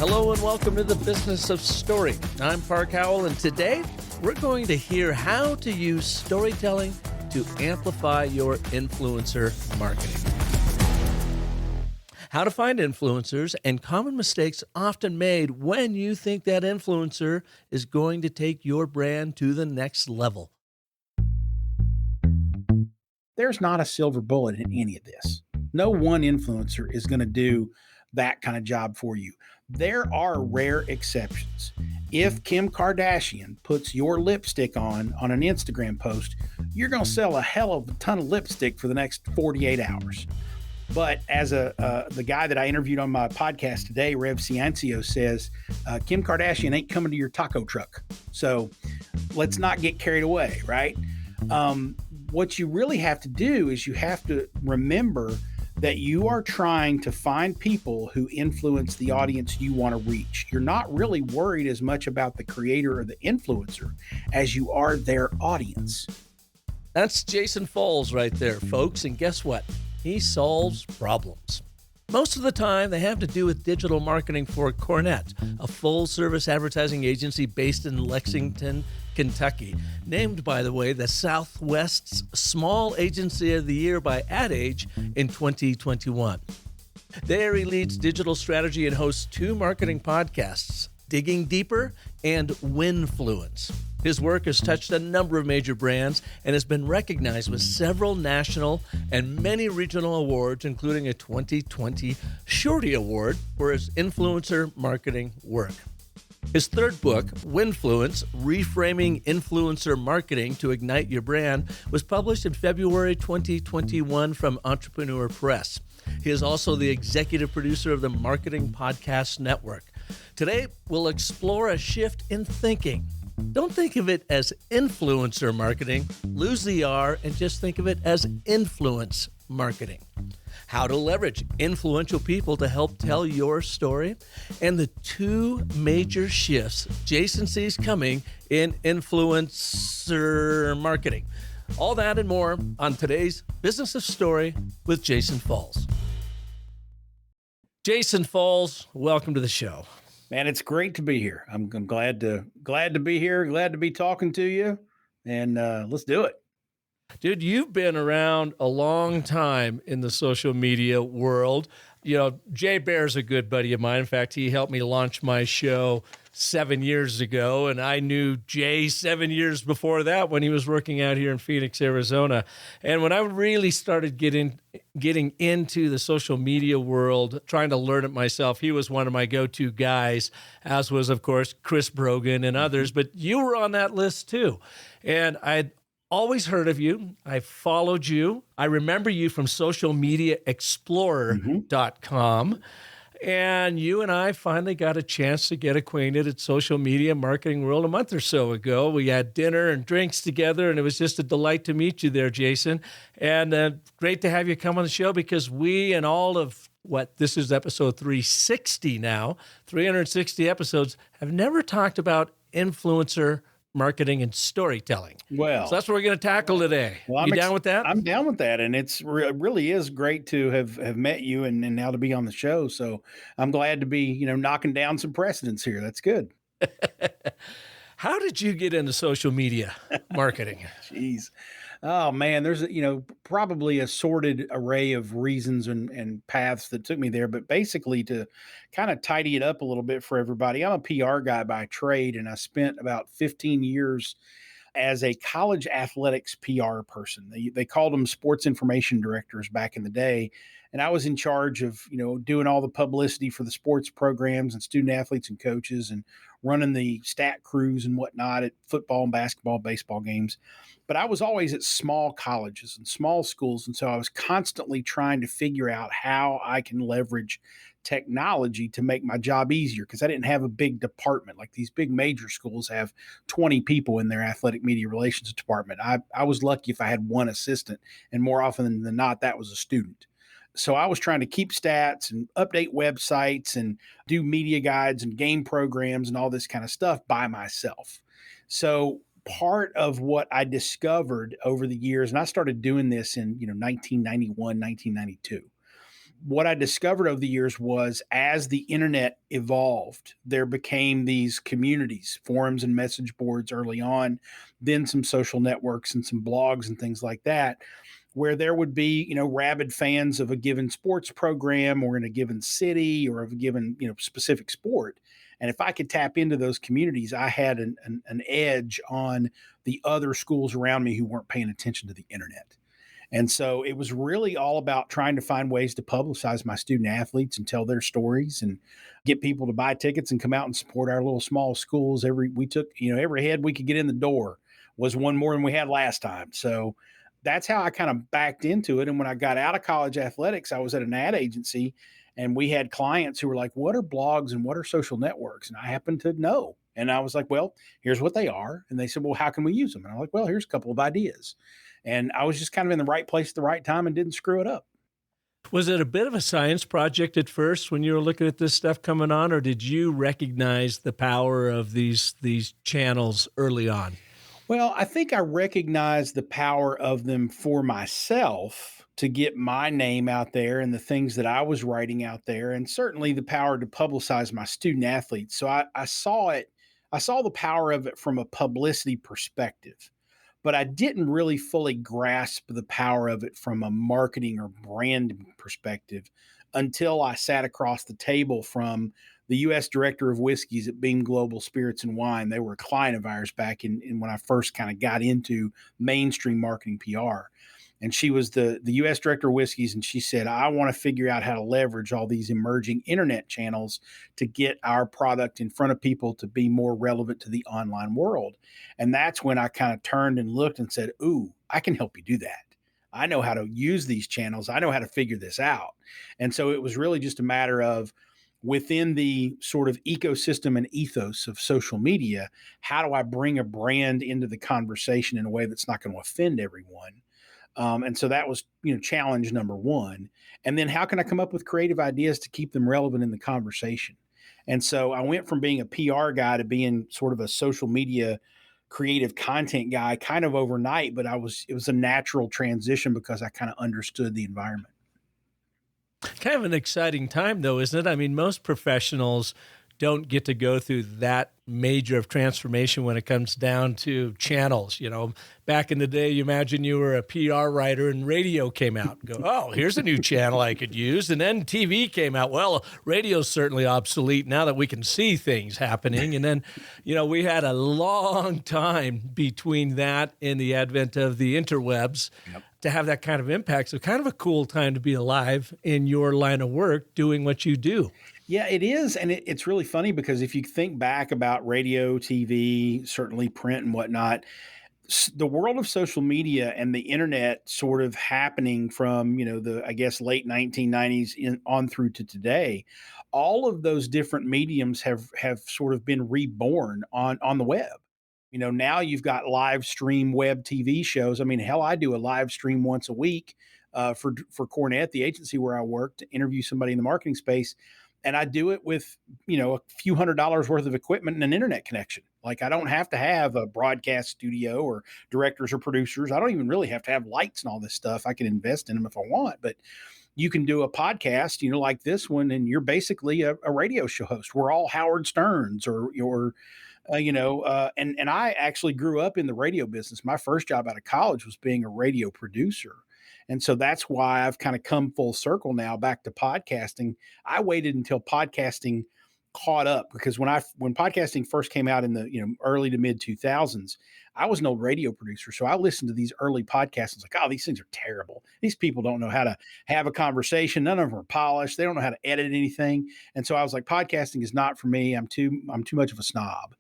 Hello and welcome to the Business of Story. I'm Park Howell, and today we're going to hear how to use storytelling to amplify your influencer marketing. How to find influencers and common mistakes often made when you think that influencer is going to take your brand to the next level. There's not a silver bullet in any of this. No one influencer is going to do that kind of job for you. There are rare exceptions. If Kim Kardashian puts your lipstick on an Instagram post, you're going to sell a hell of a ton of lipstick for the next 48 hours. But as the guy that I interviewed on my podcast today, Rev Ciancio, says, Kim Kardashian ain't coming to your taco truck. So let's not get carried away, right? What you really have to do is you have to remember that you are trying to find people who influence the audience you want to reach. You're not really worried as much about the creator or the influencer as you are their audience. That's Jason Falls right there, folks. And guess what? He solves problems. Most of the time, they have to do with digital marketing for Cornet, a full-service advertising agency based in Lexington, Kentucky, named, by the way, the Southwest's Small Agency of the Year by Ad Age in 2021. There he leads digital strategy and hosts two marketing podcasts, Digging Deeper and Winfluence. His work has touched a number of major brands and has been recognized with several national and many regional awards, including a 2020 Shorty Award for his influencer marketing work. His third book, Winfluence, Reframing Influencer Marketing to Ignite Your Brand, was published in February 2021 from Entrepreneur Press. He is also the executive producer of the Marketing Podcast Network. Today, we'll explore a shift in thinking. Don't think of it as influencer marketing. Lose the R and just think of it as influence marketing. How to leverage influential people to help tell your story, and the two major shifts Jason sees coming in influencer marketing. All that and more on today's Business of Story with Jason Falls. Jason Falls, welcome to the show. Man, it's great to be here. I'm glad to be here. Glad to be talking to you, and let's do it. Dude, you've been around a long time in the social media world. You know, Jay Baer's a good buddy of mine. In fact, he helped me launch my show 7 years ago, and I knew Jay 7 years before that when he was working out here in Phoenix, Arizona. And when I really started getting into the social media world, trying to learn it myself, he was one of my go-to guys, as was, of course, Chris Brogan and others. But you were on that list too. And I'd always heard of you. I followed you. I remember you from socialmediaexplorer.com. And you and I finally got a chance to get acquainted at Social Media Marketing World a month or so ago. We had dinner and drinks together, and it was just a delight to meet you there, Jason. And great to have you come on the show, because we and all of this is episode 360 now, 360 episodes, have never talked about influencer marketing and storytelling. Well, so that's what we're going to tackle today. Well, you down with that? I'm down with that, and it really is great to have met you and now to be on the show. So I'm glad to be knocking down some precedents here. That's good. How did you get into social media marketing? Jeez. Oh man, there's probably a sorted array of reasons and paths that took me there, but basically to kind of tidy it up a little bit for everybody, I'm a PR guy by trade, and I spent about 15 years as a college athletics PR person. They called them sports information directors back in the day. And I was in charge of, doing all the publicity for the sports programs and student athletes and coaches, and running the stat crews and whatnot at football and basketball, baseball games. But I was always at small colleges and small schools. And so I was constantly trying to figure out how I can leverage technology to make my job easier, because I didn't have a big department. Like these big major schools have 20 people in their athletic media relations department. I was lucky if I had one assistant, and more often than not, that was a student. So I was trying to keep stats and update websites and do media guides and game programs and all this kind of stuff by myself. So part of what I discovered over the years, and I started doing this in 1991, 1992, what I discovered over the years was as the internet evolved, there became these communities, forums and message boards early on, then some social networks and some blogs and things like that, where there would be, rabid fans of a given sports program or in a given city or of a given, specific sport. And if I could tap into those communities, I had an edge on the other schools around me who weren't paying attention to the internet. And so it was really all about trying to find ways to publicize my student athletes and tell their stories and get people to buy tickets and come out and support our little small schools. Every head we could get in the door was one more than we had last time. So that's how I kind of backed into it. And when I got out of college athletics, I was at an ad agency and we had clients who were like, what are blogs and what are social networks? And I happened to know. And I was like, well, here's what they are. And they said, well, how can we use them? And I'm like, well, here's a couple of ideas. And I was just kind of in the right place at the right time and didn't screw it up. Was it a bit of a science project at first when you were looking at this stuff coming on, or did you recognize the power of these channels early on? Well, I think I recognized the power of them for myself to get my name out there and the things that I was writing out there, and certainly the power to publicize my student athletes. So I saw it, I saw the power of it from a publicity perspective, but I didn't really fully grasp the power of it from a marketing or branding perspective until I sat across the table from the U.S. Director of Whiskeys at Beam Global Spirits and Wine. They were a client of ours back in when I first kind of got into mainstream marketing PR. And she was the U.S. Director of Whiskeys, and she said, I want to figure out how to leverage all these emerging internet channels to get our product in front of people to be more relevant to the online world. And that's when I kind of turned and looked and said, ooh, I can help you do that. I know how to use these channels. I know how to figure this out. And so it was really just a matter of, within the sort of ecosystem and ethos of social media, how do I bring a brand into the conversation in a way that's not going to offend everyone? And so that was, challenge number one. And then how can I come up with creative ideas to keep them relevant in the conversation? And so I went from being a PR guy to being sort of a social media creative content guy kind of overnight, but it was a natural transition because I kind of understood the environment. Kind of an exciting time, though, isn't it? I mean, most professionals don't get to go through that major of transformation when it comes down to channels. Back in the day, you imagine you were a PR writer and radio came out. Go, oh, here's a new channel I could use. And then TV came out. Well, radio's certainly obsolete now that we can see things happening. And then, we had a long time between that and the advent of the interwebs. Yep. To have that kind of impact. So kind of a cool time to be alive in your line of work doing what you do. Yeah, it is. And it's really funny because if you think back about radio, TV, certainly print and whatnot, the world of social media and the internet sort of happening from, I guess, late 1990s on through to today, all of those different mediums have sort of been reborn on the web. Now you've got live stream web TV shows. I mean, hell, I do a live stream once a week for Cornet, the agency where I work, to interview somebody in the marketing space. And I do it with, a few $100s worth of equipment and an internet connection. Like, I don't have to have a broadcast studio or directors or producers. I don't even really have to have lights and all this stuff. I can invest in them if I want, but you can do a podcast, like this one, and you're basically a radio show host. We're all Howard Sterns or and I actually grew up in the radio business. My first job out of college was being a radio producer. And so that's why I've kind of come full circle now back to podcasting. I waited until podcasting caught up because when podcasting first came out in the early to mid 2000s, I was an old radio producer. So I listened to these early podcasts and was like, oh, these things are terrible. These people don't know how to have a conversation. None of them are polished. They don't know how to edit anything. And so I was like, podcasting is not for me. I'm too much of a snob.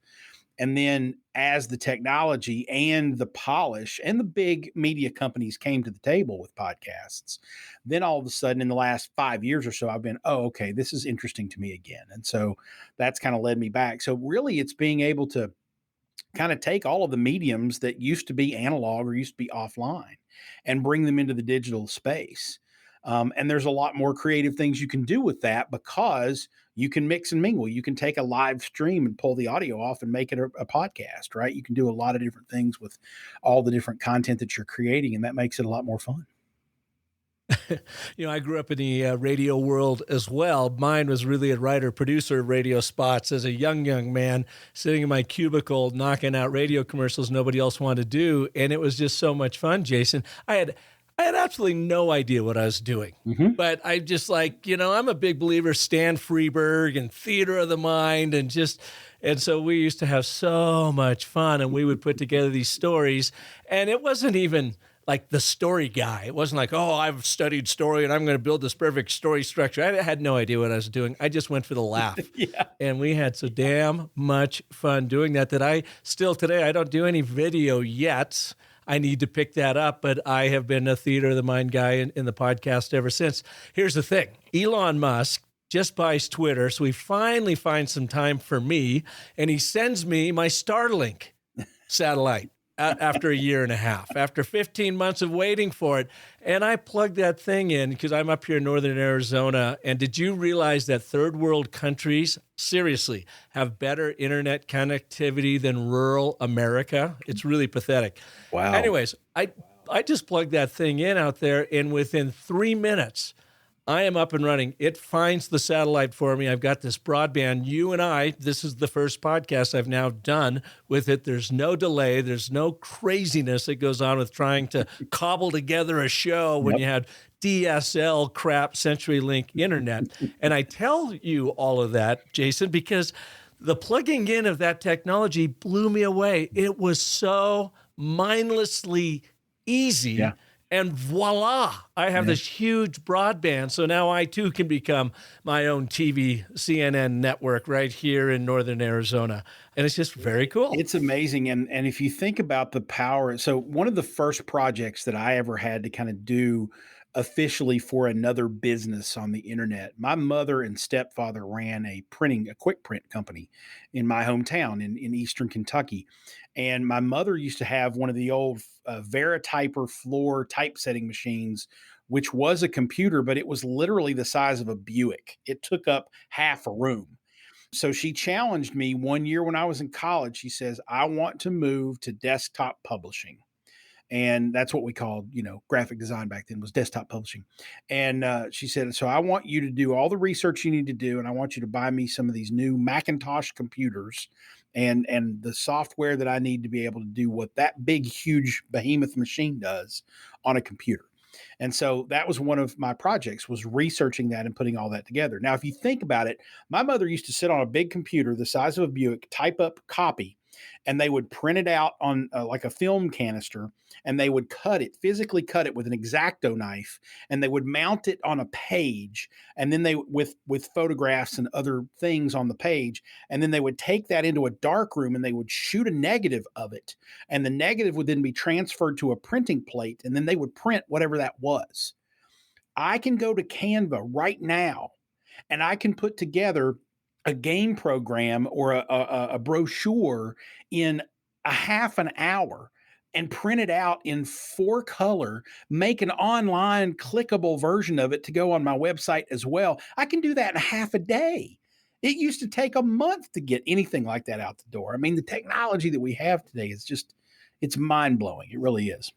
And then as the technology and the polish and the big media companies came to the table with podcasts, then all of a sudden in the last 5 years or so, I've been, oh, okay, this is interesting to me again. And so that's kind of led me back. So really it's being able to kind of take all of the mediums that used to be analog or used to be offline and bring them into the digital space. And there's a lot more creative things you can do with that because you can mix and mingle. You can take a live stream and pull the audio off and make it a podcast, right? You can do a lot of different things with all the different content that you're creating, and that makes it a lot more fun. I grew up in the radio world as well. Mine was really a writer, producer of radio spots as a young man, sitting in my cubicle, knocking out radio commercials nobody else wanted to do. And it was just so much fun, Jason. I had absolutely no idea what I was doing. Hmm. But I just I'm a big believer, Stan Freberg and theater of the mind and so we used to have so much fun, and we would put together these stories, and it wasn't even like the story guy. It wasn't like, oh, I've studied story and I'm going to build this perfect story structure. I had no idea what I was doing. I just went for the laugh. Yeah. And we had so damn much fun doing that I still today, I don't do any video yet. I need to pick that up, but I have been a theater of the mind guy in the podcast ever since. Here's the thing. Elon Musk just buys Twitter, so he finally finds some time for me, and he sends me my Starlink satellite after a year and a half, after 15 months of waiting for it. And I plugged that thing in because I'm up here in northern Arizona. And did you realize that third world countries, seriously, have better internet connectivity than rural America? It's really pathetic. Wow. Anyways, I just plugged that thing in out there, and within 3 minutes, I am up and running. It finds the satellite for me. I've got this broadband. This is the first podcast I've now done with it. There's no delay. There's no craziness that goes on with trying to cobble together a show when you had DSL crap CenturyLink internet. And I tell you all of that, Jason, because the plugging in of that technology blew me away. It was so mindlessly easy. Yeah. And voila, I have this huge broadband. So now I too can become my own TV CNN network right here in northern Arizona. And it's just very cool. It's amazing. And if you think about the power, so one of the first projects that I ever had to kind of do officially for another business on the internet, my mother and stepfather ran a quick print company in my hometown in Eastern Kentucky. And my mother used to have one of the old Verityper floor typesetting machines, which was a computer, but it was literally the size of a Buick. It took up half a room. So she challenged me one year when I was in college. She says, I want to move to desktop publishing. And that's what we called, graphic design back then was desktop publishing. And she said, so I want you to do all the research you need to do. And I want you to buy me some of these new Macintosh computers and the software that I need to be able to do what that big, huge behemoth machine does on a computer. And so that was one of my projects, was researching that and putting all that together. Now, if you think about it, my mother used to sit on a big computer the size of a Buick, type up copy, and they would print it out on like a film canister, and they would physically cut it with an X-Acto knife, and they would mount it on a page, and then they with photographs and other things on the page, and then they would take that into a dark room and they would shoot a negative of it, and the negative would then be transferred to a printing plate, and then they would print whatever that was. I can go to Canva right now, and I can put together a game program or a brochure in a half an hour and print it out in 4-color, make an online clickable version of it to go on my website as well. I can do that in half a day. It used to take a month to get anything like that out the door. I mean, the technology that we have today is it's mind-blowing. It really is.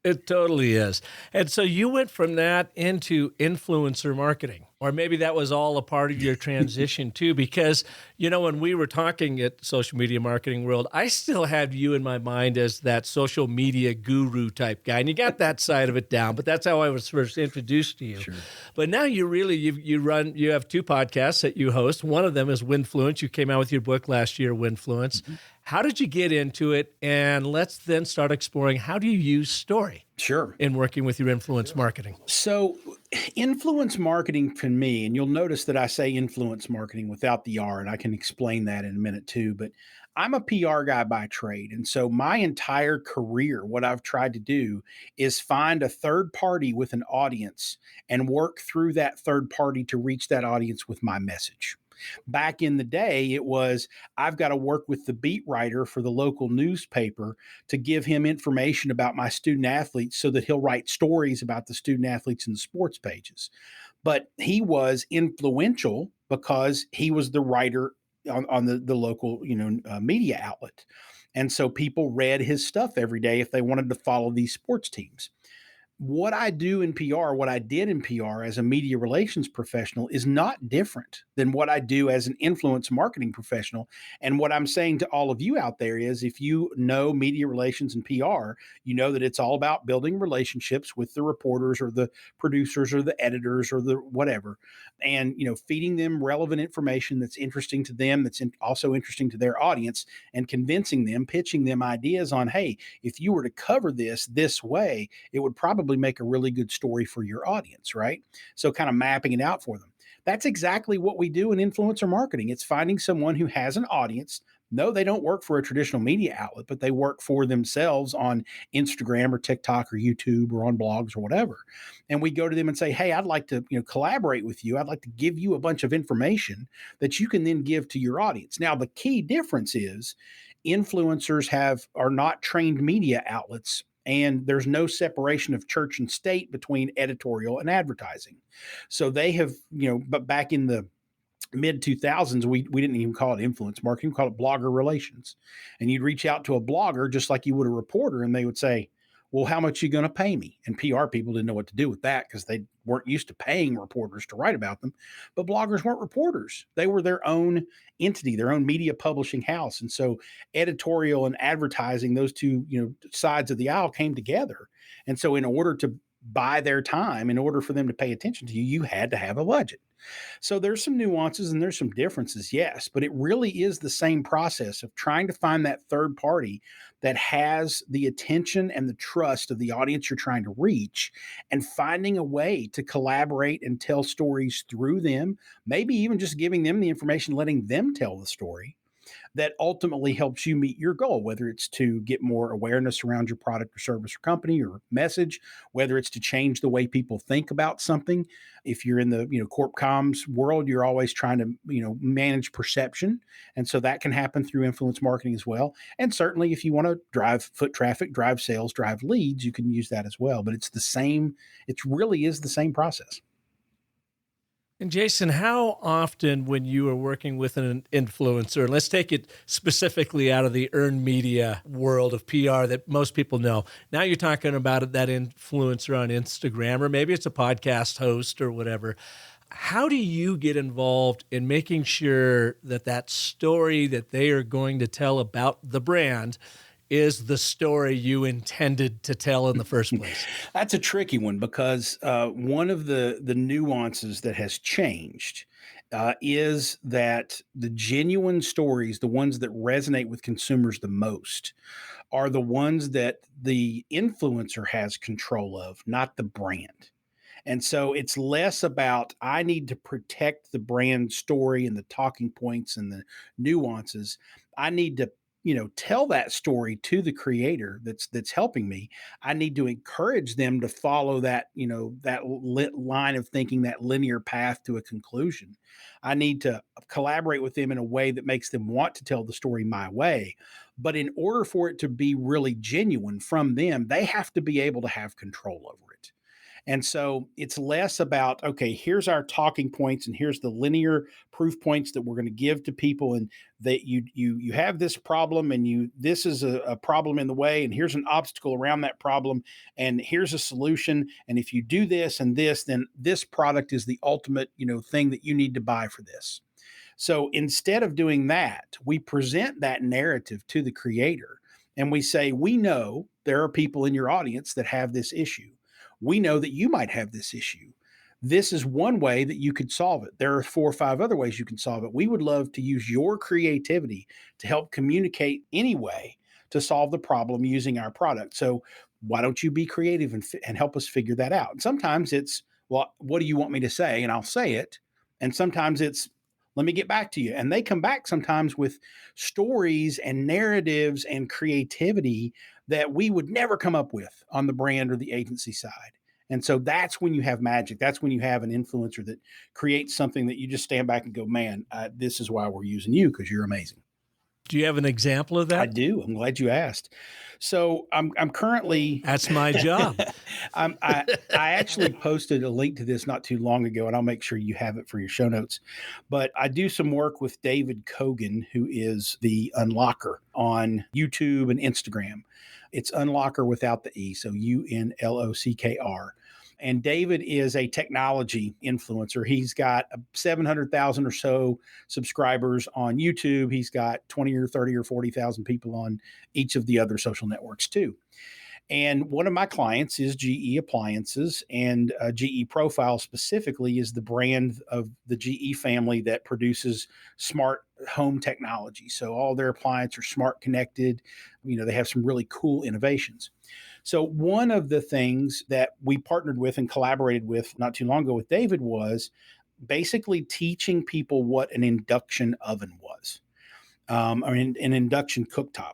It totally is. And so you went from that into influencer marketing, or maybe that was all a part of your transition too, because, when we were talking at Social Media Marketing World, I still had you in my mind as that social media guru type guy. And you got that side of it down, but that's how I was first introduced to you. Sure. But now you have 2 podcasts that you host. One of them is Winfluence. You came out with your book last year, Winfluence. Mm-hmm. How did you get into it? And let's then start exploring, how do you use story in working with your influence marketing? So influence marketing for me, and you'll notice that I say influence marketing without the R, and I can explain that in a minute too, but I'm a PR guy by trade. And so my entire career, what I've tried to do is find a third party with an audience and work through that third party to reach that audience with my message. Back in the day, it was, I've got to work with the beat writer for the local newspaper to give him information about my student athletes so that he'll write stories about the student athletes in the sports pages. But he was influential because he was the writer on the local, media outlet. And so people read his stuff every day if they wanted to follow these sports teams. what I do in PR, what I did in PR as a media relations professional is not different than what I do as an influence marketing professional. And what I'm saying to all of you out there is if you know media relations and PR, you know that it's all about building relationships with the reporters or the producers or the editors or the whatever, and feeding them relevant information that's interesting to them, that's also interesting to their audience, and convincing them, pitching them ideas on, hey, if you were to cover this way, it would probably make a really good story for your audience, right? So kind of mapping it out for them. That's exactly what we do in influencer marketing. It's finding someone who has an audience. No, they don't work for a traditional media outlet, but they work for themselves on Instagram or TikTok or YouTube or on blogs or whatever. And we go to them and say, hey, I'd like to collaborate with you. I'd like to give you a bunch of information that you can then give to your audience. Now, the key difference is influencers are not trained media outlets, and there's no separation of church and state between editorial and advertising. So they have, but back in the mid 2000s, we didn't even call it influence marketing, we called it blogger relations. And you'd reach out to a blogger just like you would a reporter, and they would say, well, how much are you going to pay me? And PR people didn't know what to do with that because they weren't used to paying reporters to write about them. But bloggers weren't reporters. They were their own entity, their own media publishing house. And so editorial and advertising, those two, sides of the aisle came together. And so in order to buy their time, in order for them to pay attention to you, you had to have a budget. So there's some nuances and there's some differences, yes, but it really is the same process of trying to find that third party that has the attention and the trust of the audience you're trying to reach, and finding a way to collaborate and tell stories through them, maybe even just giving them the information, letting them tell the story that ultimately helps you meet your goal, whether it's to get more awareness around your product or service or company or message, whether it's to change the way people think about something. If you're in the corp comms world, you're always trying to manage perception, and so that can happen through influence marketing as well. And certainly, if you want to drive foot traffic, drive sales, drive leads, you can use that as well. But it's the same. It really is the same process. And Jason, how often when you are working with an influencer, and let's take it specifically out of the earned media world of PR that most people know. Now you're talking about that influencer on Instagram, or maybe it's a podcast host or whatever. How do you get involved in making sure that that story that they are going to tell about the brand is the story you intended to tell in the first place? That's a tricky one because one of the nuances that has changed is that the genuine stories, the ones that resonate with consumers the most, are the ones that the influencer has control of, not the brand. And so it's less about, I need to protect the brand story and the talking points and the nuances. I need to tell that story to the creator that's helping me. I need to encourage them to follow that line of thinking, that linear path to a conclusion. I need to collaborate with them in a way that makes them want to tell the story my way. But in order for it to be really genuine from them, they have to be able to have control over it. And so it's less about, okay, here's our talking points and here's the linear proof points that we're going to give to people, and that you have this problem, and this is a problem in the way, and here's an obstacle around that problem, and here's a solution, and if you do this and this, then this product is the ultimate thing that you need to buy for this. So instead of doing that, we present that narrative to the creator and we say, we know there are people in your audience that have this issue. We know that you might have this issue. This is one way that you could solve it. There are 4 or 5 other ways you can solve it. We would love to use your creativity to help communicate any way to solve the problem using our product. So why don't you be creative and help us figure that out? And sometimes it's, well, what do you want me to say? And I'll say it. And sometimes it's, let me get back to you. And they come back sometimes with stories and narratives and creativity that we would never come up with on the brand or the agency side. And so that's when you have magic. That's when you have an influencer that creates something that you just stand back and go, man, this is why we're using you, because you're amazing. Do you have an example of that? I do. I'm glad you asked. So I'm currently. That's my job. I actually posted a link to this not too long ago, and I'll make sure you have it for your show notes. But I do some work with David Kogan, who is the Unlocker on YouTube and Instagram. It's Unlocker without the E, so Unlockr. And David is a technology influencer. He's got 700,000 or so subscribers on YouTube. He's got 20 or 30 or 40,000 people on each of the other social networks too. And one of my clients is GE Appliances, and GE Profile specifically is the brand of the GE family that produces smart home technology. So all their appliances are smart connected. They have some really cool innovations. So one of the things that we partnered with and collaborated with not too long ago with David was basically teaching people what an induction oven was, or an induction cooktop.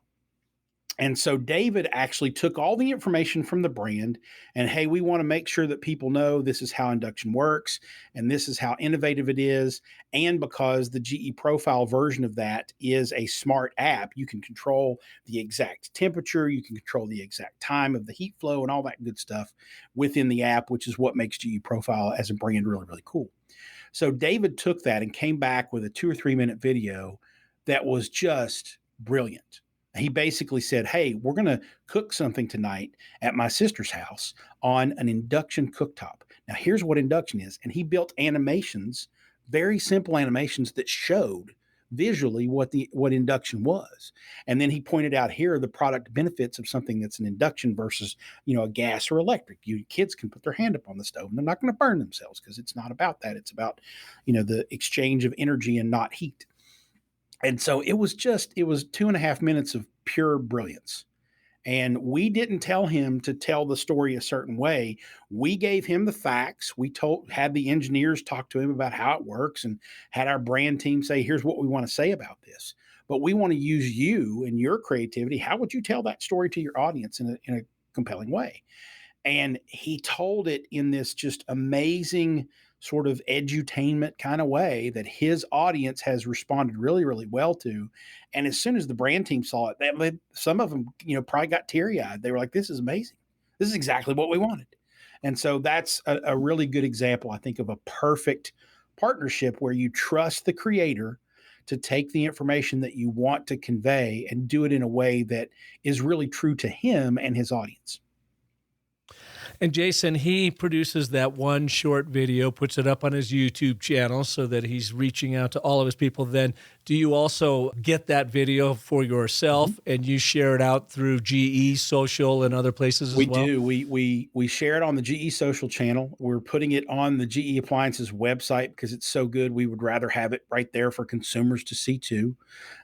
And so David actually took all the information from the brand and, hey, we want to make sure that people know this is how induction works and this is how innovative it is. And because the GE Profile version of that is a smart app, you can control the exact temperature, you can control the exact time of the heat flow and all that good stuff within the app, which is what makes GE Profile as a brand really, really cool. So David took that and came back with a 2 or 3 minute video that was just brilliant. He basically said, hey, we're going to cook something tonight at my sister's house on an induction cooktop. Now, here's what induction is. And he built animations, very simple animations that showed visually what induction was. And then he pointed out here are the product benefits of something that's an induction versus, a gas or electric. Kids can put their hand up on the stove and they're not going to burn themselves because it's not about that. It's about, the exchange of energy and not heat. And so it was 2.5 minutes of pure brilliance. And we didn't tell him to tell the story a certain way. We gave him the facts. We had the engineers talk to him about how it works and had our brand team say, here's what we want to say about this. But we want to use you and your creativity. How would you tell that story to your audience in a compelling way? And he told it in this just amazing sort of edutainment kind of way that his audience has responded really, really well to. And as soon as the brand team saw it, some of them, probably got teary-eyed. They were like, this is amazing. This is exactly what we wanted. And so that's a really good example, I think, of a perfect partnership where you trust the creator to take the information that you want to convey and do it in a way that is really true to him and his audience. And Jason, he produces that one short video, puts it up on his YouTube channel so that he's reaching out to all of his people. Then do you also get that video for yourself and you share it out through GE Social and other places as well? We do. We share it on the GE Social channel. We're putting it on the GE Appliances website because it's so good. We would rather have it right there for consumers to see too,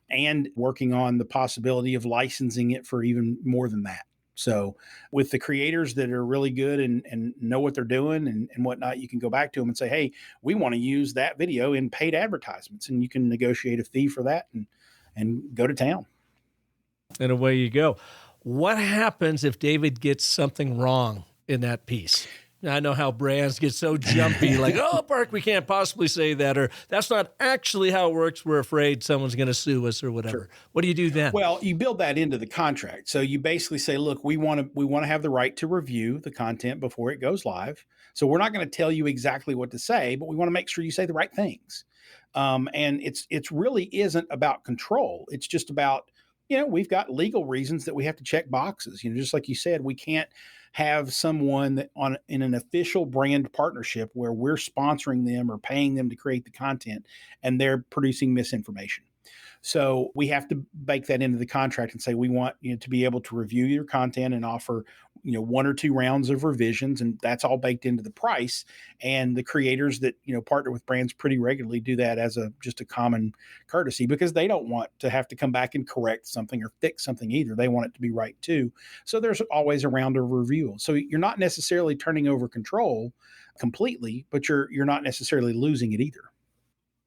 and working on the possibility of licensing it for even more than that. So with the creators that are really good and know what they're doing and whatnot, you can go back to them and say, hey, we want to use that video in paid advertisements, and you can negotiate a fee for that and go to town. And away you go. What happens if David gets something wrong in that piece? I know how brands get so jumpy, like, oh, Park, we can't possibly say that, or that's not actually how it works. We're afraid someone's going to sue us or whatever. Sure. What do you do then? Well, you build that into the contract. So you basically say, look, we want to have the right to review the content before it goes live. So we're not going to tell you exactly what to say, but we want to make sure you say the right things. And it's really isn't about control. It's just about, we've got legal reasons that we have to check boxes. Just like you said, we can't have someone that in an official brand partnership where we're sponsoring them or paying them to create the content and they're producing misinformation. So we have to bake that into the contract and say, we want to be able to review your content and offer, 1 or 2 rounds of revisions. And that's all baked into the price. And the creators that, partner with brands pretty regularly do that as just a common courtesy, because they don't want to have to come back and correct something or fix something either. They want it to be right too. So there's always a round of review. So you're not necessarily turning over control completely, but you're not necessarily losing it either.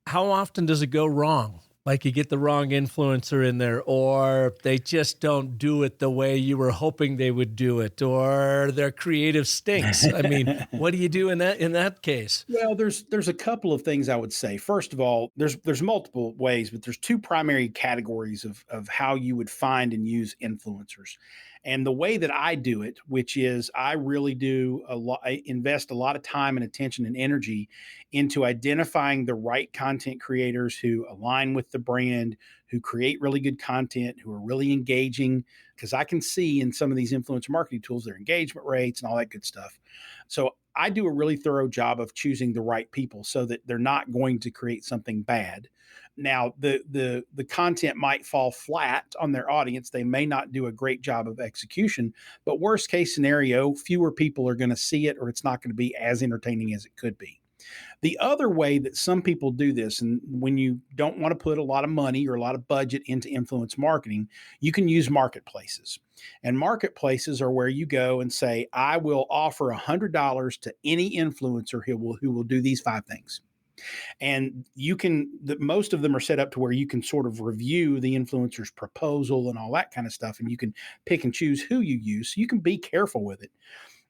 How often does it go wrong? Like you get the wrong influencer in there, or they just don't do it the way you were hoping they would do it, or their creative stinks. I mean, what do you do in that case? Well, there's a couple of things I would say. First of all, there's multiple ways, but there's 2 primary categories of how you would find and use influencers. And the way that I do it, which is I really do I invest a lot of time and attention and energy into identifying the right content creators who align with the brand, who create really good content, who are really engaging, because I can see in some of these influencer marketing tools their engagement rates and all that good stuff. So I do a really thorough job of choosing the right people so that they're not going to create something bad. Now, the content might fall flat on their audience. They may not do a great job of execution, but worst case scenario, fewer people are going to see it, or it's not going to be as entertaining as it could be. The other way that some people do this, and when you don't want to put a lot of money or a lot of budget into influence marketing, you can use marketplaces. And marketplaces are where you go and say, I will offer $100 to any influencer who will do these 5 things. And most of them are set up to where you can sort of review the influencer's proposal and all that kind of stuff. And you can pick and choose who you use. So you can be careful with it.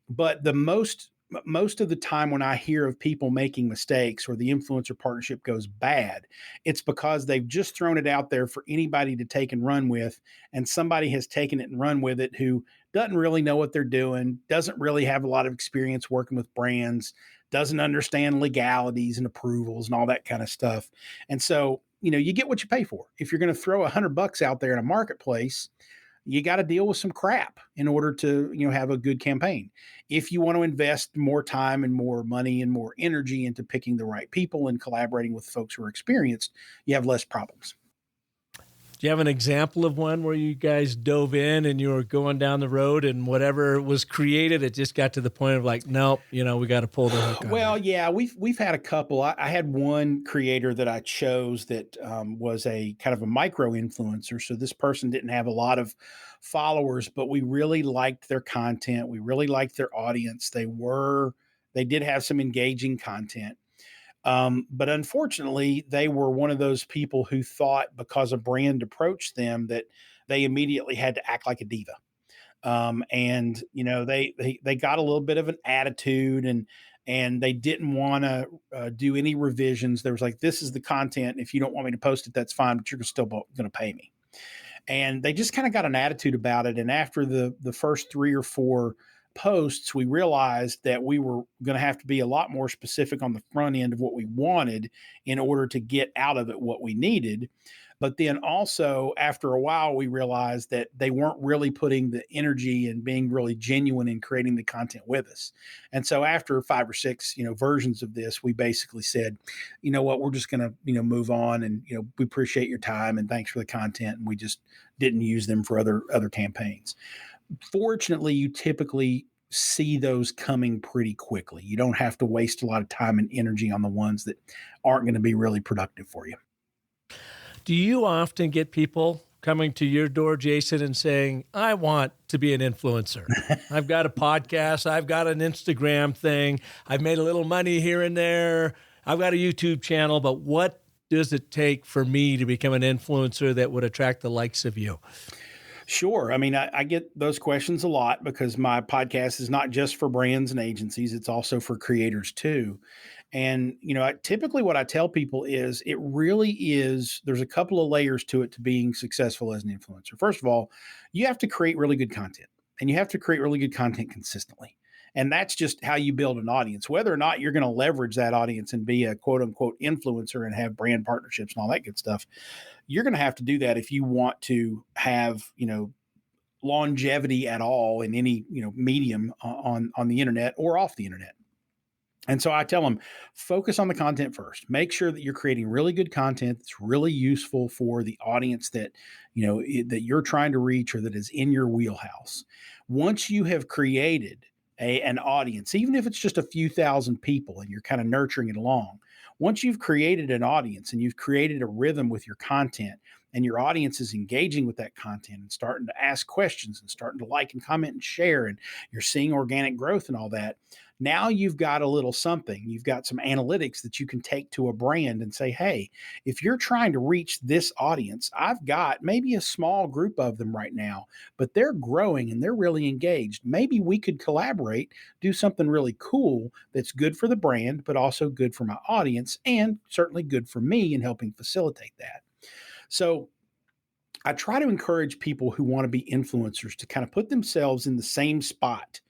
But the most of the time when I hear of people making mistakes or the influencer partnership goes bad, it's because they've just thrown it out there for anybody to take and run with. And somebody has taken it and run with it who doesn't really know what they're doing, doesn't really have a lot of experience working with brands, doesn't understand legalities and approvals and all that kind of stuff. And so, you get what you pay for. If you're going to throw $100 out there in a marketplace, you got to deal with some crap in order to, have a good campaign. If you want to invest more time and more money and more energy into picking the right people and collaborating with folks who are experienced, you have less problems. Do you have an example of one where you guys dove in and you were going down the road and whatever was created, it just got to the point of like, nope, we got to pull the hook on Well, that? yeah, we've had a couple. I had one creator that I chose that was a kind of a micro influencer. So this person didn't have a lot of followers, but we really liked their content. We really liked their audience. They did have some engaging content. But unfortunately, they were one of those people who thought because a brand approached them that they immediately had to act like a diva. And they got a little bit of an attitude, and they didn't want to do any revisions. There was like, this is the content. If you don't want me to post it, that's fine, but you're still going to pay me. And they just kind of got an attitude about it. And after the first 3 or 4 posts, we realized that we were going to have to be a lot more specific on the front end of what we wanted in order to get out of it what we needed. But then also after a while, we realized that they weren't really putting the energy and being really genuine in creating the content with us. And so after 5 or 6, versions of this, we basically said, you know what, we're just going to, move on, and, we appreciate your time and thanks for the content. And we just didn't use them for other campaigns. Fortunately, you typically see those coming pretty quickly. You don't have to waste a lot of time and energy on the ones that aren't going to be really productive for you. Do you often get people coming to your door, Jason, and saying, I want to be an influencer? I've got a podcast. I've got an Instagram thing. I've made a little money here and there. I've got a YouTube channel, but what does it take for me to become an influencer that would attract the likes of you? Sure. I mean, I get those questions a lot because my podcast is not just for brands and agencies. It's also for creators too. And, typically what I tell people is there's a couple of layers to it to being successful as an influencer. First of all, you have to create really good content, and you have to create really good content consistently. And that's just how you build an audience. Whether or not you're going to leverage that audience and be a quote unquote influencer and have brand partnerships and all that good stuff, you're going to have to do that if you want to have, longevity at all in any, medium on the internet or off the internet. And so I tell them, focus on the content first. Make sure that you're creating really good content that's really useful for the audience that, that you're trying to reach or that is in your wheelhouse. Once you have created an audience, even if it's just a few thousand people and you're kind of nurturing it along, once you've created an audience and you've created a rhythm with your content and your audience is engaging with that content and starting to ask questions and starting to like and comment and share, and you're seeing organic growth and all that, now you've got a little something. You've got some analytics that you can take to a brand and say, hey, if you're trying to reach this audience, I've got maybe a small group of them right now, but they're growing and they're really engaged. Maybe we could collaborate, do something really cool that's good for the brand, but also good for my audience and certainly good for me in helping facilitate that. So I try to encourage people who want to be influencers to kind of put themselves in the same spot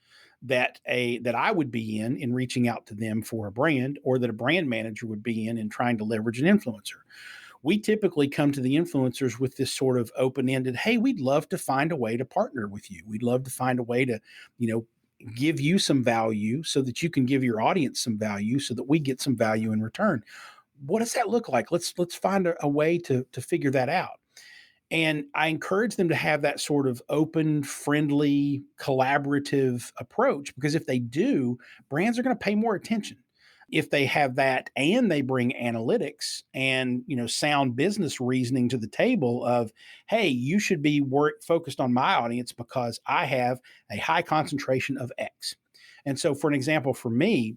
that I would be in reaching out to them for a brand, or that a brand manager would be in trying to leverage an influencer. we typically come to the influencers with this sort of open-ended, hey, we'd love to find a way to partner with you. We'd love to find a way to, you know, give you some value so that you can give your audience some value so that we get some value in return. What does that look like? Let's find a way to figure that out. And I encourage them to have that sort of open, friendly, collaborative approach, because if they do, brands are going to pay more attention. If they have that and they bring analytics and, you know, sound business reasoning to the table of, hey, you should be focused on my audience because I have a high concentration of X. And so, for an example, for me,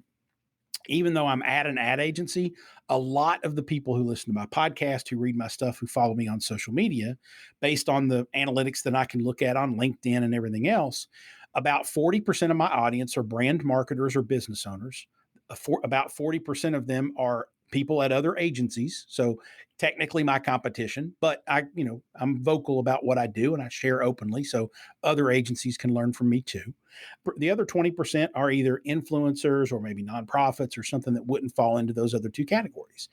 even though I'm at an ad agency, a lot of the people who listen to my podcast, who read my stuff, who follow me on social media, based on the analytics that I can look at on LinkedIn and everything else, about 40% of my audience are brand marketers or business owners. About 40% of them are people at other agencies. So technically my competition, but I'm vocal about what I do and I share openly. So other agencies can learn from me too. The other 20% are either influencers or maybe nonprofits or something that wouldn't fall into those other two categories.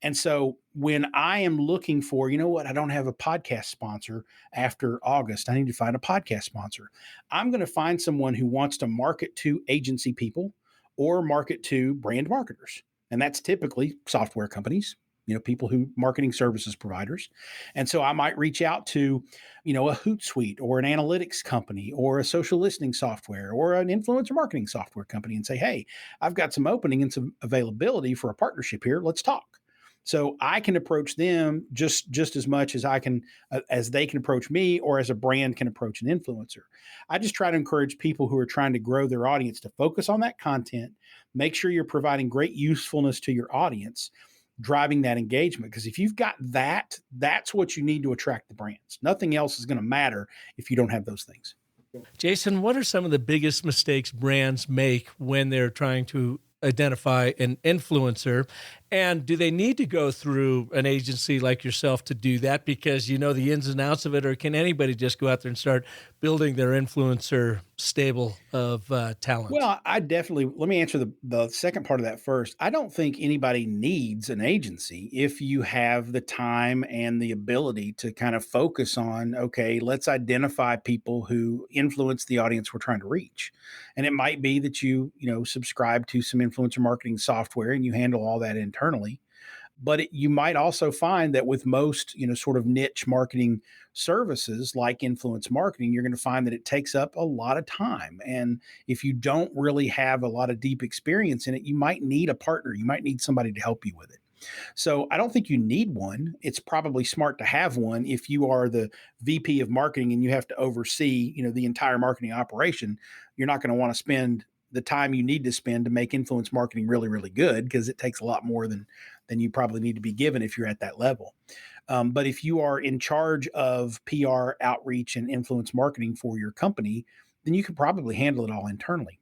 And so when I am looking for, you know what, I don't have a podcast sponsor after August, I need to find a podcast sponsor. I'm going to find someone who wants to market to agency people or market to brand marketers. And that's typically software companies, people who marketing services providers. And so I might reach out to, a Hootsuite or an analytics company or a social listening software or an influencer marketing software company and say, hey, I've got some opening and some availability for a partnership here. Let's talk. So I can approach them just as much as as they can approach me, or as a brand can approach an influencer. I just try to encourage people who are trying to grow their audience to focus on that content, make sure you're providing great usefulness to your audience, driving that engagement. Because if you've got that, that's what you need to attract the brands. Nothing else is going to matter if you don't have those things. Jason, what are some of the biggest mistakes brands make when they're trying to identify an influencer? And do they need to go through an agency like yourself to do that because you know the ins and outs of it? Or can anybody just go out there and start building their influencer stable of talent? Well, let me answer the second part of that first. I don't think anybody needs an agency if you have the time and the ability to kind of focus on, okay, let's identify people who influence the audience we're trying to reach. And it might be that you subscribe to some influencer marketing software and you handle all that internally. But you might also find that with most, sort of niche marketing services like influence marketing, you're going to find that it takes up a lot of time. And if you don't really have a lot of deep experience in it, you might need a partner. You might need somebody to help you with it. So I don't think you need one. It's probably smart to have one if you are the VP of marketing and you have to oversee, the entire marketing operation. You're not going to want to spend the time you need to spend to make influence marketing really, really good, because it takes a lot more than you probably need to be given if you're at that level. But if you are in charge of PR outreach and influence marketing for your company, then you can probably handle it all internally.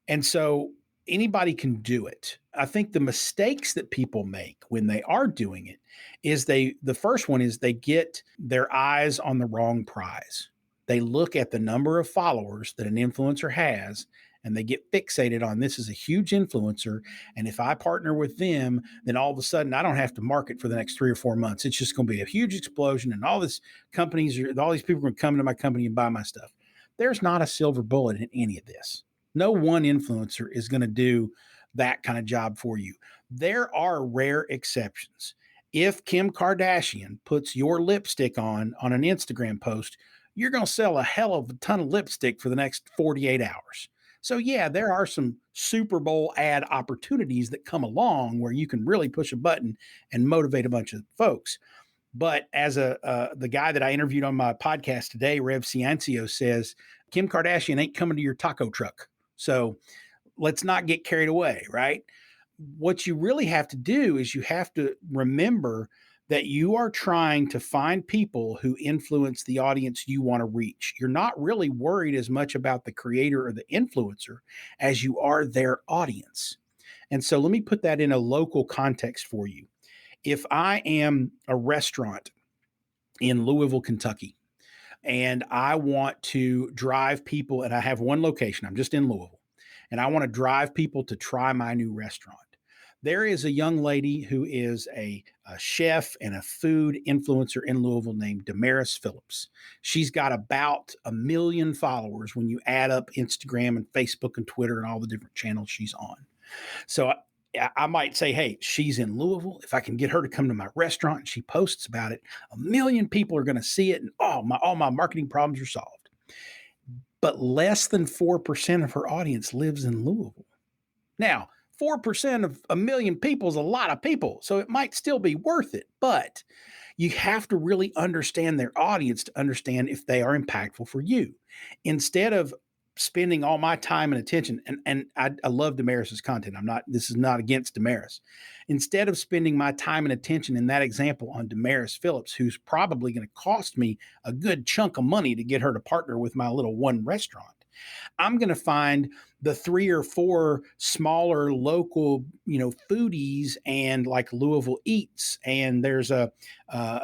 And so anybody can do it. I think the mistakes that people make when they are doing it is the first one is they get their eyes on the wrong prize. They look at the number of followers that an influencer has and they get fixated on, this is a huge influencer. And if I partner with them, then all of a sudden I don't have to market for the next 3 or 4 months. It's just going to be a huge explosion. And all these people are going to come to my company and buy my stuff. There's not a silver bullet in any of this. No one influencer is going to do that kind of job for you. There are rare exceptions. If Kim Kardashian puts your lipstick on an Instagram post, you're going to sell a hell of a ton of lipstick for the next 48 hours. So yeah, there are some Super Bowl ad opportunities that come along where you can really push a button and motivate a bunch of folks. But as the guy that I interviewed on my podcast today, Rev Ciancio, says, Kim Kardashian ain't coming to your taco truck. So let's not get carried away, right? What you really have to do is you have to remember that you are trying to find people who influence the audience you want to reach. You're not really worried as much about the creator or the influencer as you are their audience. And so let me put that in a local context for you. If I am a restaurant in Louisville, Kentucky, and I want to drive people, and I have one location, I'm just in Louisville, and I want to drive people to try my new restaurant, There is a young lady who is a chef and a food influencer in Louisville named Damaris Phillips. She's got about 1 million followers when you add up Instagram and Facebook and Twitter and all the different channels she's on. So I might say, hey, she's in Louisville. If I can get her to come to my restaurant and she posts about it, 1 million people are going to see it, and all my marketing problems are solved. But less than 4% of her audience lives in Louisville. Now, 4% of 1 million people is a lot of people, so it might still be worth it, but you have to really understand their audience to understand if they are impactful for you. Instead of spending all my time and attention, and I love Damaris's content. This is not against Damaris. Instead of spending my time and attention in that example on Damaris Phillips, who's probably going to cost me a good chunk of money to get her to partner with my little one restaurant, I'm going to find the 3 or 4 smaller local, foodies, and like Louisville Eats. And there's a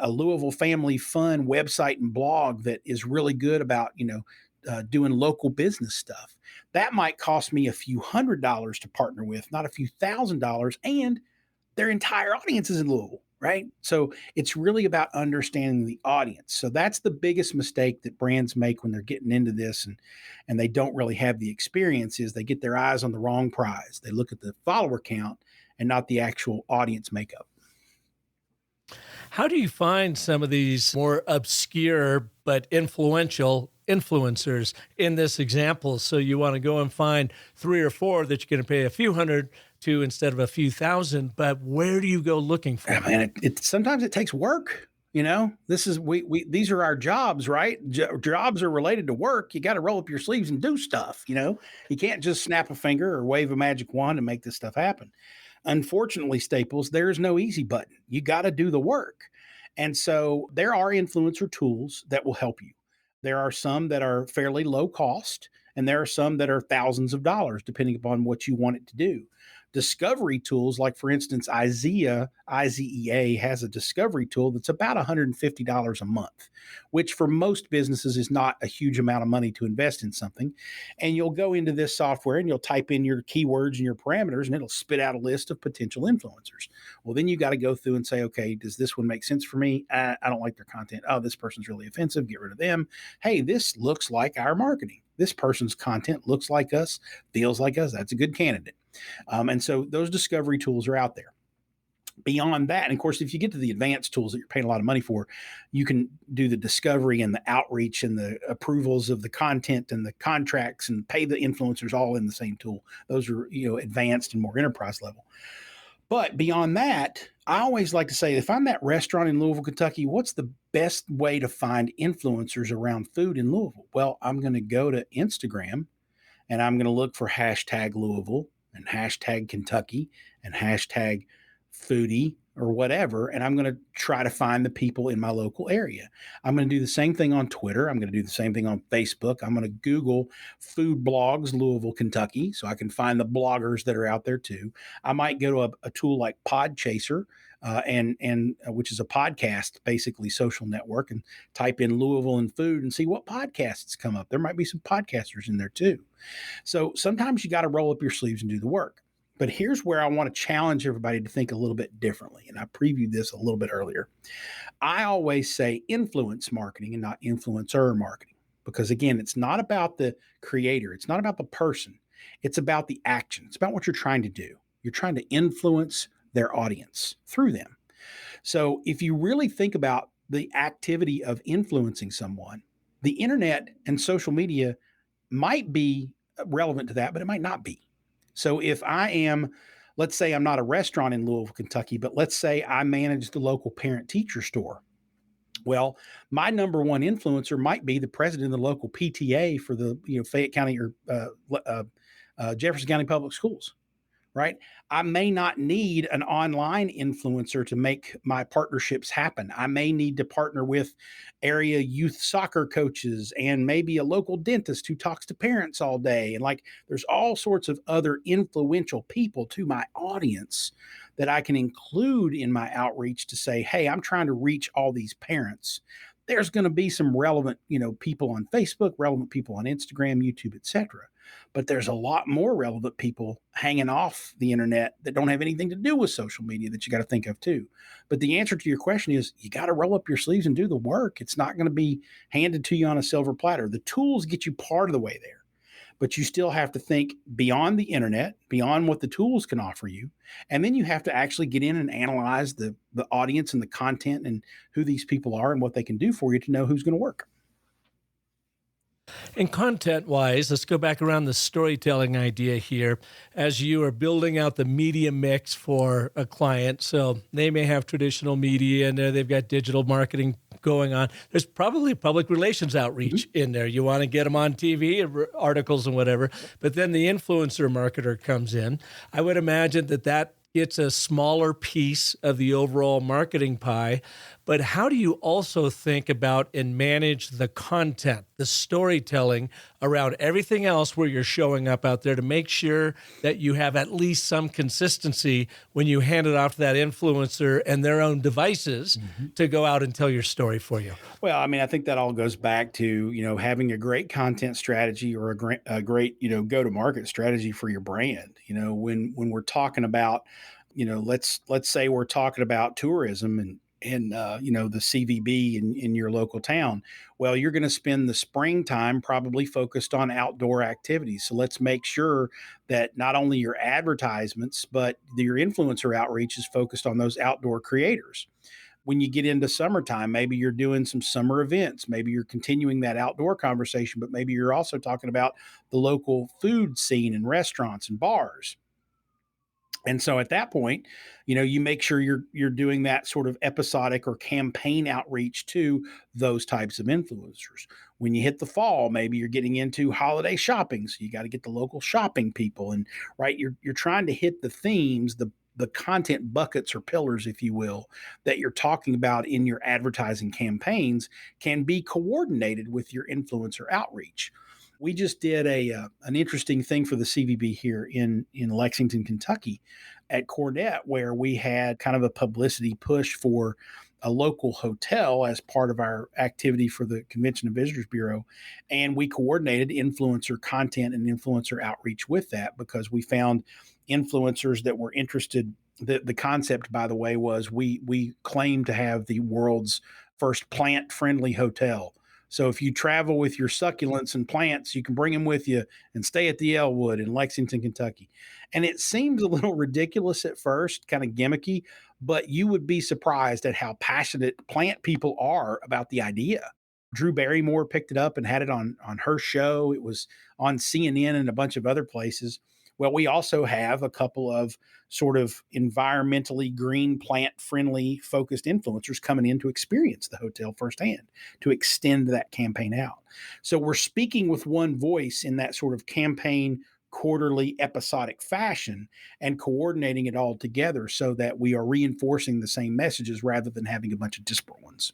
Louisville Family Fun website and blog that is really good about, doing local business stuff. That might cost me a few $100s to partner with, not a few $1,000s. And their entire audience is in Louisville, right? So it's really about understanding the audience. So that's the biggest mistake that brands make when they're getting into this and they don't really have the experience, is they get their eyes on the wrong prize. They look at the follower count and not the actual audience makeup. How do you find some of these more obscure but influential influencers in this example? So you want to go and find 3 or 4 that you're going to pay a few hundred to instead of a few thousand, but where do you go looking for? Yeah, man, sometimes it takes work. This is these are our jobs, right? Jobs are related to work. You got to roll up your sleeves and do stuff. You can't just snap a finger or wave a magic wand and make this stuff happen. Unfortunately, Staples, there's no easy button. You got to do the work. And so there are influencer tools that will help you. There are some that are fairly low cost, and there are some that are thousands of dollars, depending upon what you want it to do. Discovery tools, like for instance, IZEA has a discovery tool that's about $150 a month, which for most businesses is not a huge amount of money to invest in something. And you'll go into this software and you'll type in your keywords and your parameters, and it'll spit out a list of potential influencers. Well, then you got to go through and say, okay, does this one make sense for me? I don't like their content. Oh, this person's really offensive. Get rid of them. Hey, this looks like our marketing. This person's content looks like us, feels like us. That's a good candidate. And so those discovery tools are out there. Beyond that, and of course, if you get to the advanced tools that you're paying a lot of money for, you can do the discovery and the outreach and the approvals of the content and the contracts and pay the influencers all in the same tool. Those are, advanced and more enterprise level. But beyond that, I always like to say, if I'm that restaurant in Louisville, Kentucky, what's the best way to find influencers around food in Louisville? Well, I'm going to go to Instagram and I'm going to look for hashtag Louisville and hashtag Kentucky and hashtag foodie or whatever. And I'm going to try to find the people in my local area. I'm going to do the same thing on Twitter. I'm going to do the same thing on Facebook. I'm going to Google food blogs, Louisville, Kentucky, so I can find the bloggers that are out there too. I might go to a tool like Podchaser, which is a podcast, basically social network, and type in Louisville and food and see what podcasts come up. There might be some podcasters in there too. So sometimes you got to roll up your sleeves and do the work. But here's where I want to challenge everybody to think a little bit differently. And I previewed this a little bit earlier. I always say influence marketing and not influencer marketing, because again, it's not about the creator. It's not about the person. It's about the action. It's about what you're trying to do. You're trying to influence their audience through them. So if you really think about the activity of influencing someone, the internet and social media might be relevant to that, but it might not be. So if let's say I'm not a restaurant in Louisville, Kentucky, but let's say I manage the local parent-teacher store. Well, my number one influencer might be the president of the local PTA for the Fayette County or Jefferson County Public Schools. Right? I may not need an online influencer to make my partnerships happen. I may need to partner with area youth soccer coaches and maybe a local dentist who talks to parents all day. And there's all sorts of other influential people to my audience that I can include in my outreach to say, hey, I'm trying to reach all these parents. There's going to be some relevant, people on Facebook, relevant people on Instagram, YouTube, etc. but there's a lot more relevant people hanging off the internet that don't have anything to do with social media that you got to think of too. But the answer to your question is you got to roll up your sleeves and do the work. It's not going to be handed to you on a silver platter. The tools get you part of the way there, but you still have to think beyond the internet, beyond what the tools can offer you. And then you have to actually get in and analyze the audience and the content and who these people are and what they can do for you to know who's going to work. And content-wise, let's go back around the storytelling idea here. As you are building out the media mix for a client, so they may have traditional media in there, they've got digital marketing going on. There's probably public relations outreach in there. You want to get them on TV, articles and whatever, but then the influencer marketer comes in. I would imagine that gets a smaller piece of the overall marketing pie. But how do you also think about and manage the content, the storytelling around everything else where you're showing up out there to make sure that you have at least some consistency when you hand it off to that influencer and their own devices to go out and tell your story for you? Well, I mean, I think that all goes back to, having a great content strategy or a great, go-to-market strategy for your brand. When we're talking about, let's say we're talking about tourism and the CVB in your local town. Well, you're going to spend the springtime probably focused on outdoor activities. So let's make sure that not only your advertisements, but your influencer outreach is focused on those outdoor creators. When you get into summertime, maybe you're doing some summer events. Maybe you're continuing that outdoor conversation, but maybe you're also talking about the local food scene and restaurants and bars. And so at that point, you make sure you're doing that sort of episodic or campaign outreach to those types of influencers. When you hit the fall, maybe you're getting into holiday shopping, so you got to get the local shopping people, and right, you're trying to hit the themes, the content buckets or pillars, if you will, that you're talking about in your advertising campaigns can be coordinated with your influencer outreach. We just did an interesting thing for the CVB here in Lexington, Kentucky at Cornet, where we had kind of a publicity push for a local hotel as part of our activity for the Convention and Visitors Bureau. And we coordinated influencer content and influencer outreach with that because we found influencers that were interested. The concept, by the way, was we claim to have the world's first plant-friendly hotel. So if you travel with your succulents and plants, you can bring them with you and stay at the Elwood in Lexington, Kentucky. And it seems a little ridiculous at first, kind of gimmicky, but you would be surprised at how passionate plant people are about the idea. Drew Barrymore picked it up and had it on her show. It was on CNN and a bunch of other places. Well, we also have a couple of sort of environmentally green, plant-friendly focused influencers coming in to experience the hotel firsthand, to extend that campaign out. So we're speaking with one voice in that sort of campaign, quarterly, episodic fashion and coordinating it all together so that we are reinforcing the same messages rather than having a bunch of disparate ones.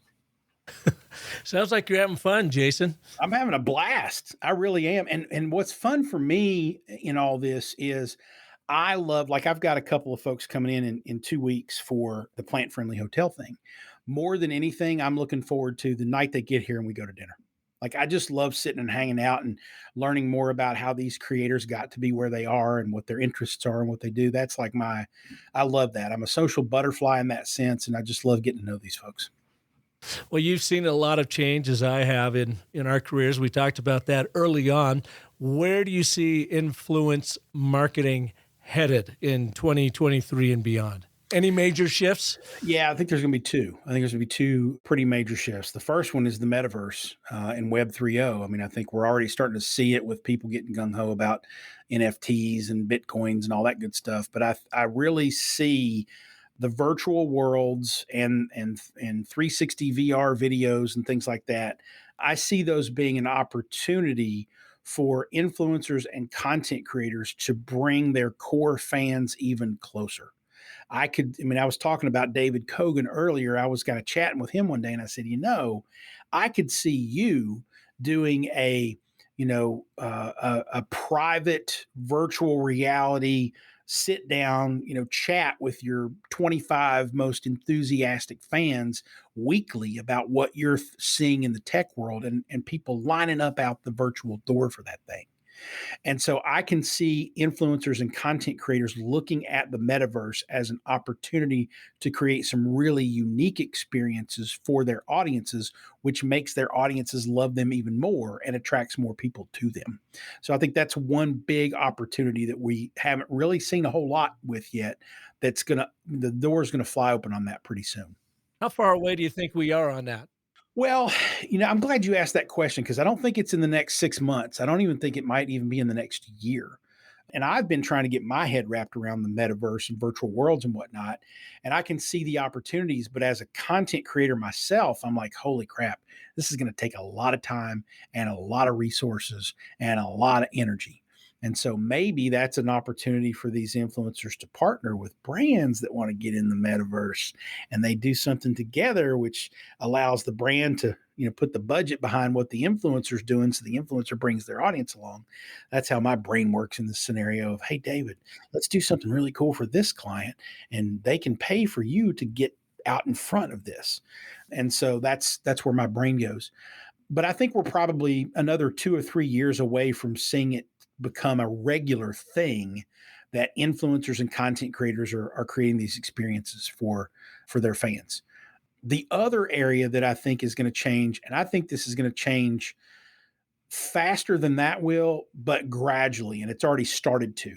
Sounds like you're having fun, Jason. I'm having a blast. I really am. And what's fun for me in all this is I love, like I've got a couple of folks coming in 2 weeks for the plant friendly hotel thing. More than anything, I'm looking forward to the night they get here and we go to dinner. Like I just love sitting and hanging out and learning more about how these creators got to be where they are and what their interests are and what they do. That's like I love that. I'm a social butterfly in that sense. And I just love getting to know these folks. Well, you've seen a lot of change as I have in our careers. We talked about that early on. Where do you see influence marketing headed in 2023 and beyond? Any major shifts? Yeah, I think there's going to be two. I think there's going to be two pretty major shifts. The first one is the metaverse and Web 3.0. I mean, I think we're already starting to see it with people getting gung-ho about NFTs and Bitcoins and all that good stuff. But I really see the virtual worlds and 360 VR videos and things like that. I see those being an opportunity for influencers and content creators to bring their core fans even closer. I was talking about David Kogan earlier. I was kind of chatting with him one day and I said, I could see you doing a private virtual reality sit down, chat with your 25 most enthusiastic fans weekly about what you're seeing in the tech world and people lining up out the virtual door for that thing. And so I can see influencers and content creators looking at the metaverse as an opportunity to create some really unique experiences for their audiences, which makes their audiences love them even more and attracts more people to them. So I think that's one big opportunity that we haven't really seen a whole lot with yet. The door's going to fly open on that pretty soon. How far away do you think we are on that? Well, I'm glad you asked that question because I don't think it's in the next 6 months. I don't even think it might even be in the next year. And I've been trying to get my head wrapped around the metaverse and virtual worlds and whatnot. And I can see the opportunities. But as a content creator myself, I'm like, holy crap, this is going to take a lot of time and a lot of resources and a lot of energy. And so maybe that's an opportunity for these influencers to partner with brands that want to get in the metaverse and they do something together, which allows the brand to, put the budget behind what the influencer's doing. So the influencer brings their audience along. That's how my brain works in this scenario of, hey, David, let's do something really cool for this client and they can pay for you to get out in front of this. And so that's where my brain goes. But I think we're probably another 2 or 3 years away from seeing it become a regular thing that influencers and content creators are creating these experiences for their fans. The other area that I think is going to change, and I think this is going to change faster than that will, but gradually, and it's already started to,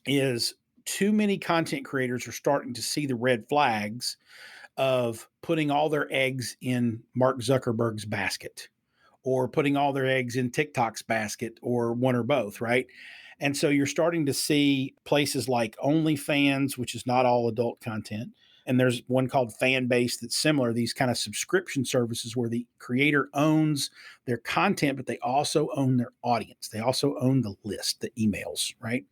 is too many content creators are starting to see the red flags of putting all their eggs in Mark Zuckerberg's basket or putting all their eggs in TikTok's basket or one or both, right? And so you're starting to see places like OnlyFans, which is not all adult content. And there's one called Fanbase that's similar, these kind of subscription services where the creator owns their content, but they also own their audience. They also own the list, the emails, right?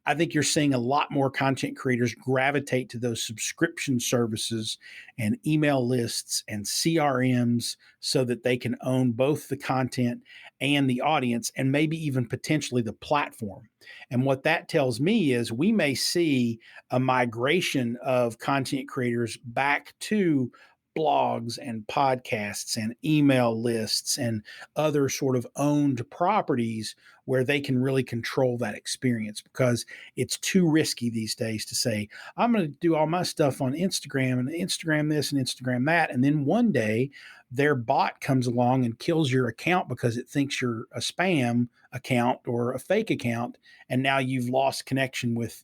I think you're seeing a lot more content creators gravitate to those subscription services and email lists and CRMs so that they can own both the content and the audience and maybe even potentially the platform. And what that tells me is we may see a migration of content creators back to blogs and podcasts and email lists and other sort of owned properties where they can really control that experience because it's too risky these days to say, I'm going to do all my stuff on Instagram and Instagram this and Instagram that. And then one day their bot comes along and kills your account because it thinks you're a spam account or a fake account. And now you've lost connection with,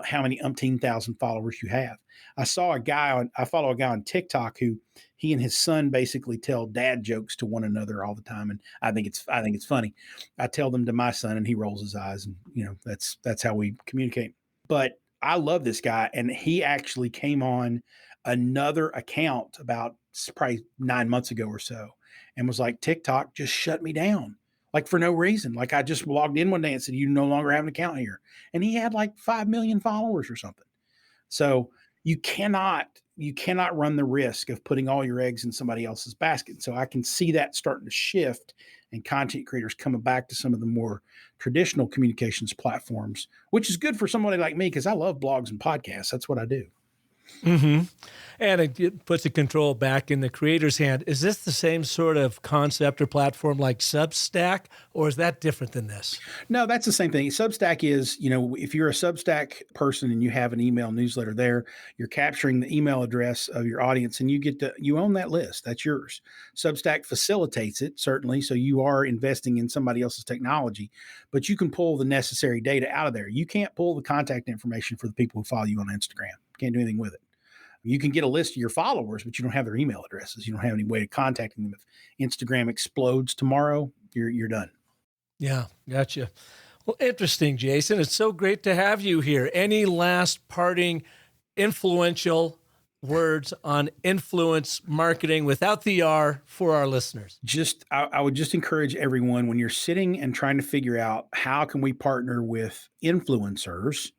how many umpteen thousand followers you have. I follow a guy on TikTok who he and his son basically tell dad jokes to one another all the time. And I think it's funny. I tell them to my son and he rolls his eyes and, that's how we communicate. But I love this guy. And he actually came on another account about probably 9 months ago or so and was like, TikTok just shut me down. Like for no reason. Like I just logged in one day and said, you no longer have an account here. And he had like 5 million followers or something. So you cannot run the risk of putting all your eggs in somebody else's basket. So I can see that starting to shift and content creators coming back to some of the more traditional communications platforms, which is good for somebody like me because I love blogs and podcasts. That's what I do. Mm-hmm. And it puts the control back in the creator's hand. Is this the same sort of concept or platform like Substack, or is that different than this? No, that's the same thing. Substack is, if you're a Substack person and you have an email newsletter there, you're capturing the email address of your audience and you own that list. That's yours. Substack facilitates it, certainly. So you are investing in somebody else's technology, but you can pull the necessary data out of there. You can't pull the contact information for the people who follow you on Instagram. Can't do anything with it. You can get a list of your followers, but you don't have their email addresses. You don't have any way of contacting them. If Instagram explodes tomorrow, you're done. Yeah, gotcha. Well, interesting, Jason. It's so great to have you here. Any last parting influential words on influence marketing without the R for our listeners? I would just encourage everyone when you're sitting and trying to figure out how can we partner with influencers,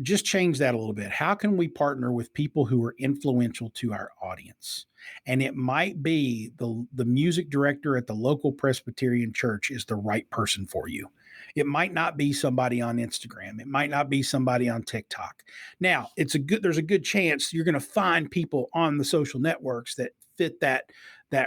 just change that a little bit. How can we partner with people who are influential to our audience? And it might be the music director at the local Presbyterian church is the right person for you. It might not be somebody on Instagram. It might not be somebody on TikTok. Now, there's a good chance you're going to find people on the social networks that fit that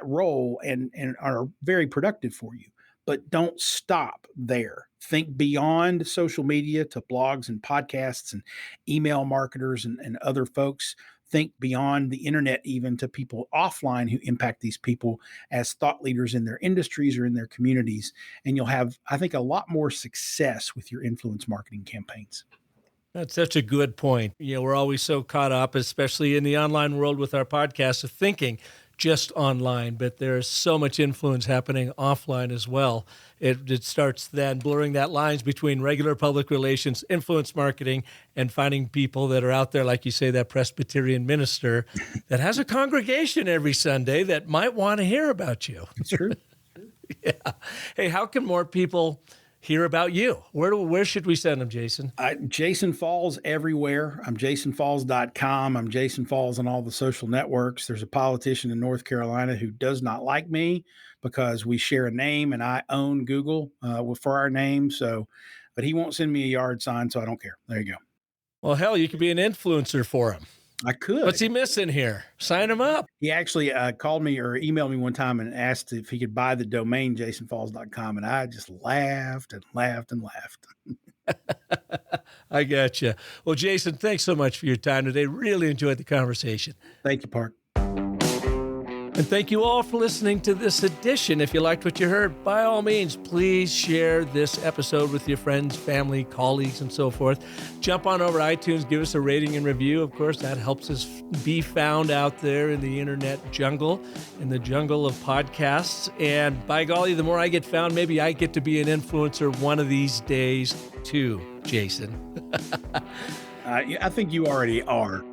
role and are very productive for you. but don't stop there. Think beyond social media to blogs and podcasts and email marketers and other folks. Think beyond the internet, even to people offline who impact these people as thought leaders in their industries or in their communities. And you'll have, I think, a lot more success with your influence marketing campaigns. That's such a good point. We're always so caught up, especially in the online world with our podcast, of thinking just online, but there's so much influence happening offline as well. It starts then blurring that lines between regular public relations, influence marketing, and finding people that are out there, like you say, that Presbyterian minister that has a congregation every Sunday that might want to hear about you. It's true. Yeah. Hey, how can more people hear about you? Where should we send them, Jason? Jason Falls everywhere. I'm jasonfalls.com. I'm Jason Falls on all the social networks. There's a politician in North Carolina who does not like me because we share a name and I own Google for our name. But he won't send me a yard sign, so I don't care. There you go. Well, hell, you could be an influencer for him. I could. What's he missing here? Sign him up. He actually called me or emailed me one time and asked if he could buy the domain jasonfalls.com. And I just laughed and laughed and laughed. I gotcha. Well, Jason, thanks so much for your time today. Really enjoyed the conversation. Thank you, Park. And thank you all for listening to this edition. If you liked what you heard, by all means, please share this episode with your friends, family, colleagues, and so forth. Jump on over to iTunes, give us a rating and review. Of course, that helps us be found out there in the internet jungle, in the jungle of podcasts. And by golly, the more I get found, maybe I get to be an influencer one of these days too, Jason. I think you already are.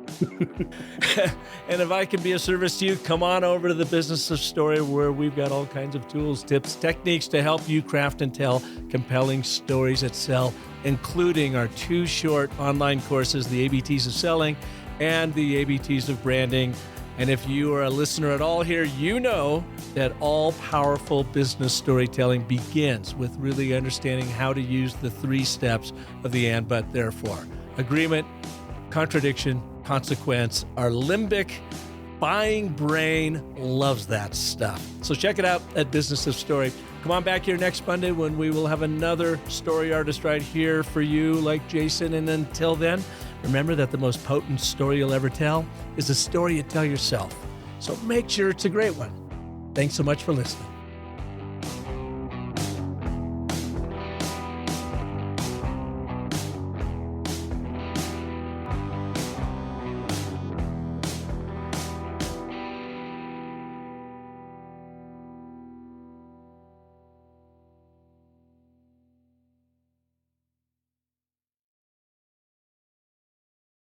And if I can be of service to you, come on over to the Business of Story, where we've got all kinds of tools, tips, techniques to help you craft and tell compelling stories that sell, including our 2 short online courses, the ABTs of Selling and the ABTs of Branding. And if you are a listener at all here, you know that all powerful business storytelling begins with really understanding how to use the 3 steps of the and, but, therefore. Agreement, contradiction, consequence. Our limbic buying brain loves that stuff. So check it out at Business of Story. Come on back here next Monday when we will have another story artist right here for you like Jason. And until then, remember that the most potent story you'll ever tell is a story you tell yourself. So make sure it's a great one. Thanks so much for listening.